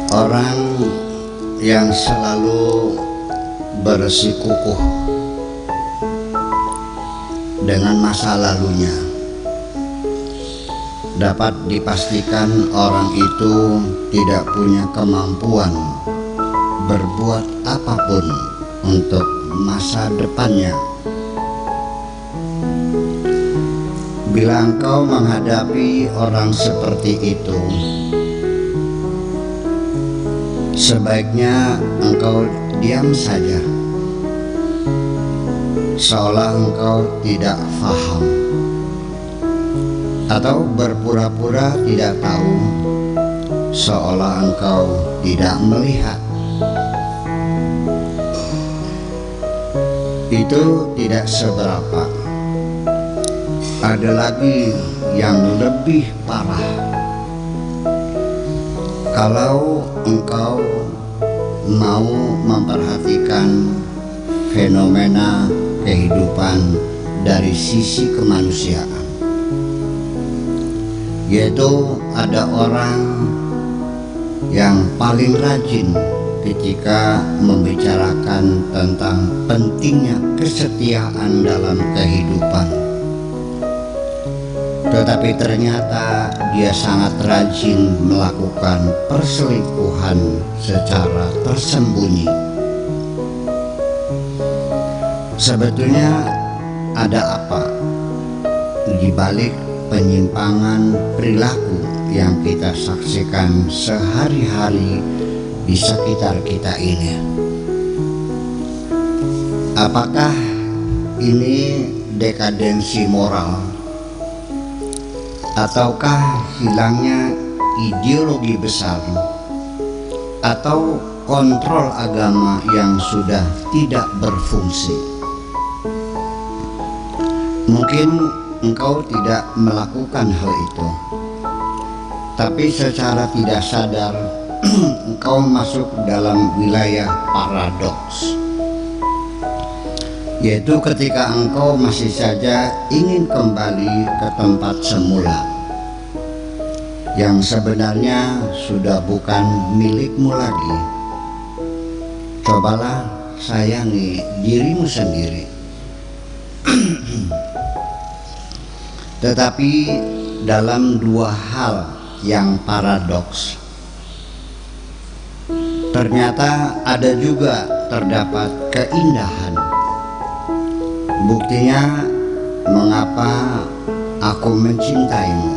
Orang yang selalu bersikukuh dengan masa lalunya, dapat dipastikan orang itu tidak punya kemampuan berbuat apapun untuk masa depannya. Bila engkau menghadapi orang seperti itu, sebaiknya engkau diam saja, seolah engkau tidak faham, atau berpura-pura tidak tahu, seolah engkau tidak melihat. Itu tidak seberapa. Ada lagi yang lebih parah. Kalau engkau mau memperhatikan fenomena kehidupan dari sisi kemanusiaan, yaitu ada orang yang paling rajin ketika membicarakan tentang pentingnya kesetiaan dalam kehidupan, tetapi ternyata dia sangat rajin melakukan perselingkuhan secara tersembunyi. Sebetulnya ada apa di balik penyimpangan perilaku yang kita saksikan sehari-hari di sekitar kita ini? Apakah ini dekadensi moral, ataukah hilangnya ideologi besar, atau kontrol agama yang sudah tidak berfungsi? Mungkin engkau tidak melakukan hal itu, tapi secara tidak sadar engkau masuk dalam wilayah paradoks, yaitu ketika engkau masih saja ingin kembali ke tempat semula yang sebenarnya sudah bukan milikmu lagi. Cobalah sayangi dirimu sendiri. Tetapi dalam dua hal yang paradoks, ternyata ada juga terdapat keindahan. Buktinya, mengapa aku mencintaimu?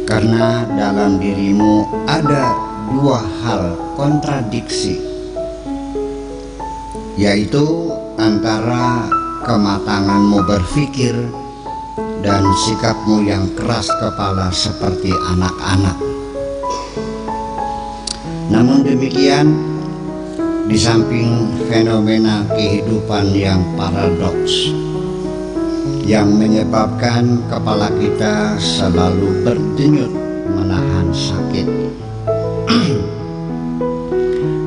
Karena dalam dirimu ada dua hal kontradiksi, yaitu antara kematanganmu berpikir dan sikapmu yang keras kepala seperti anak-anak. Namun demikian, di samping fenomena kehidupan yang paradoks yang menyebabkan kepala kita selalu berdenyut menahan sakit,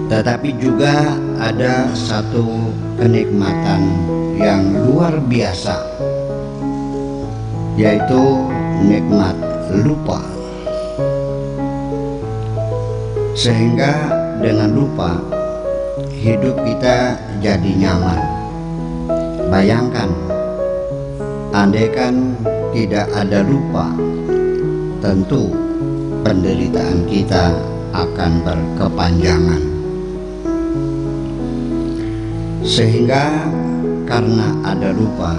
tetapi juga ada satu kenikmatan yang luar biasa, yaitu nikmat lupa. Sehingga dengan lupa, hidup kita jadi nyaman. Bayangkan, andaikan tidak ada lupa, tentu penderitaan kita akan berkepanjangan. Sehingga karena ada lupa,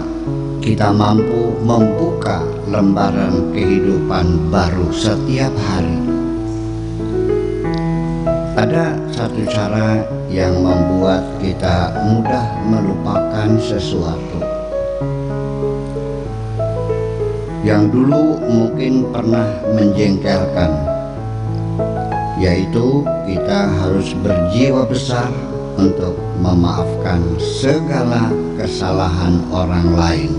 kita mampu membuka lembaran kehidupan baru setiap hari. Ada satu cara yang membuat kita mudah melupakan sesuatu yang dulu mungkin pernah menjengkelkan, yaitu kita harus berjiwa besar untuk memaafkan segala kesalahan orang lain.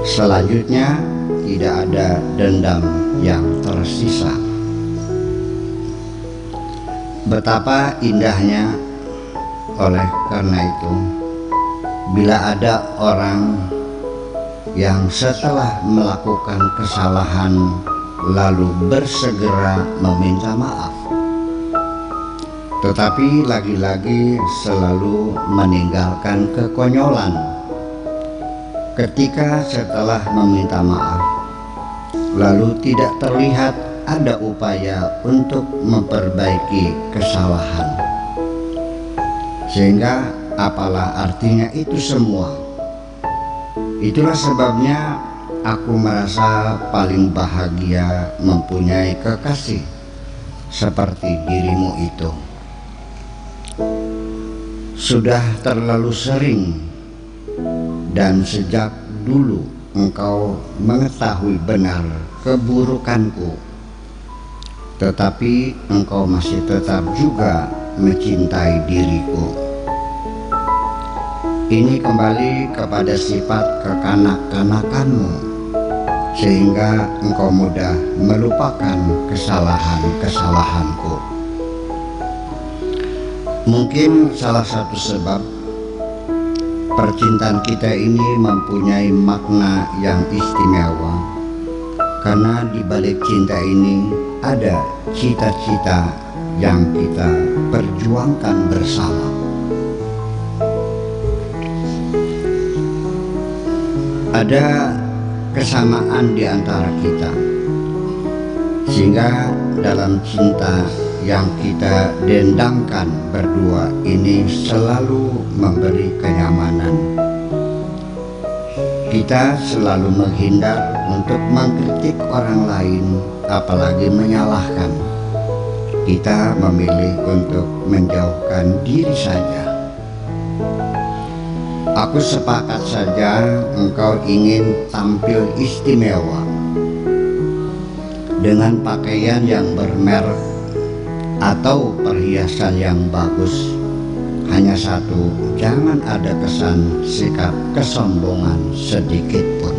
Selanjutnya, tidak ada dendam yang tersisa. Betapa indahnya oleh karena itu, bila ada orang yang setelah melakukan kesalahan lalu bersegera meminta maaf. Tetapi lagi-lagi selalu meninggalkan kekonyolan ketika setelah meminta maaf, lalu tidak terlihat ada upaya untuk memperbaiki kesalahan. Sehingga apalah artinya itu semua? Itulah sebabnya aku merasa paling bahagia mempunyai kekasih seperti dirimu itu. Sudah terlalu sering dan sejak dulu engkau mengetahui benar keburukanku, tetapi engkau masih tetap juga mencintai diriku. Ini kembali kepada sifat kekanak-kanakanmu, sehingga engkau mudah melupakan kesalahan-kesalahanku. Mungkin salah satu sebab percintaan kita ini mempunyai makna yang istimewa, karena di balik cinta ini ada cita-cita yang kita perjuangkan bersama. Ada kesamaan di antara kita, sehingga dalam cinta yang kita dendangkan berdua ini selalu memberi kenyamanan. Kita selalu menghindar untuk mengkritik orang lain, apalagi menyalahkan. Kita memilih untuk menjauhkan diri saja. Aku sepakat saja engkau ingin tampil istimewa dengan pakaian yang bermerek atau perhiasan yang bagus. Hanya satu, jangan ada kesan sikap kesombongan sedikit pun.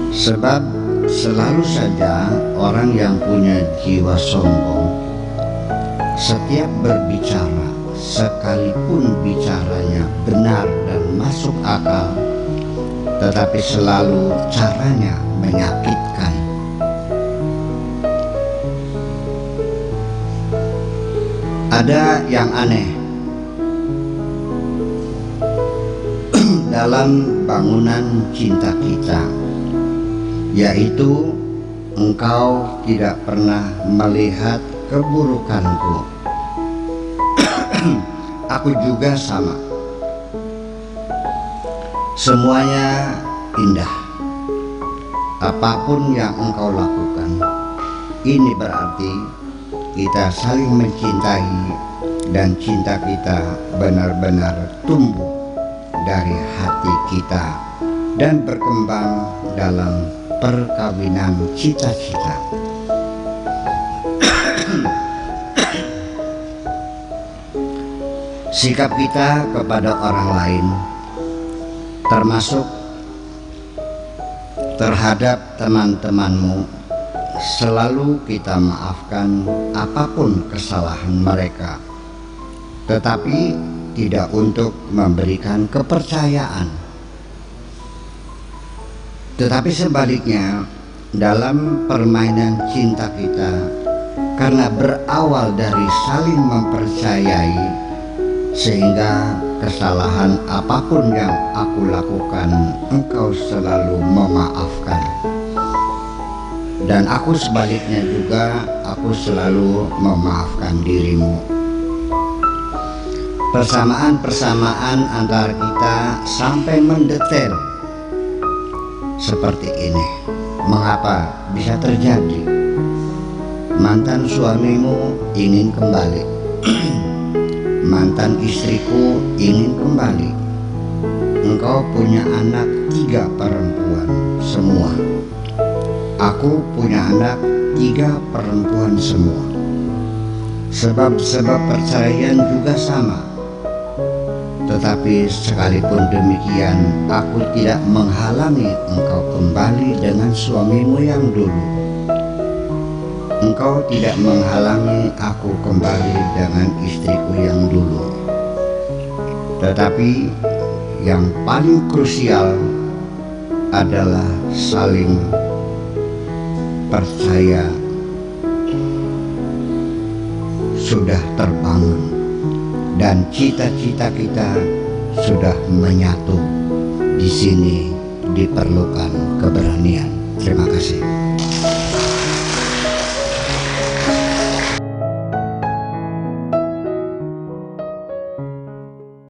Sebab selalu saja orang yang punya jiwa sombong, setiap berbicara, sekalipun bicaranya benar dan masuk akal, tetapi selalu caranya menyakitkan. Ada yang aneh dalam bangunan cinta kita, yaitu engkau tidak pernah melihat keburukanku. Aku juga sama. Semuanya indah. Apapun yang engkau lakukan, ini berarti kita saling mencintai, dan cinta kita benar-benar tumbuh dari hati kita dan berkembang dalam perkawinan cita-cita. Sikap kita kepada orang lain, termasuk terhadap teman-temanmu, selalu kita maafkan apapun kesalahan mereka, tetapi tidak untuk memberikan kepercayaan. Tetapi sebaliknya, dalam permainan cinta kita, karena berawal dari saling mempercayai, sehingga kesalahan apapun yang aku lakukan, engkau selalu memaafkan. Dan aku sebaliknya juga, aku selalu memaafkan dirimu. Persamaan-persamaan antara kita sampai mendetail seperti ini. Mengapa bisa terjadi? Mantan suamimu ingin kembali, mantan istriku ingin kembali. Engkau punya anak 3 perempuan semua. Aku punya anak 3 perempuan semua. Sebab-sebab perceraian juga sama. Tetapi sekalipun demikian, aku tidak menghalangi engkau kembali dengan suamimu yang dulu. Engkau tidak menghalangi aku kembali dengan istriku yang dulu. Tetapi yang paling krusial adalah saling percaya sudah terbangun dan cita-cita kita sudah menyatu. Di sini diperlukan keberanian. Terima kasih.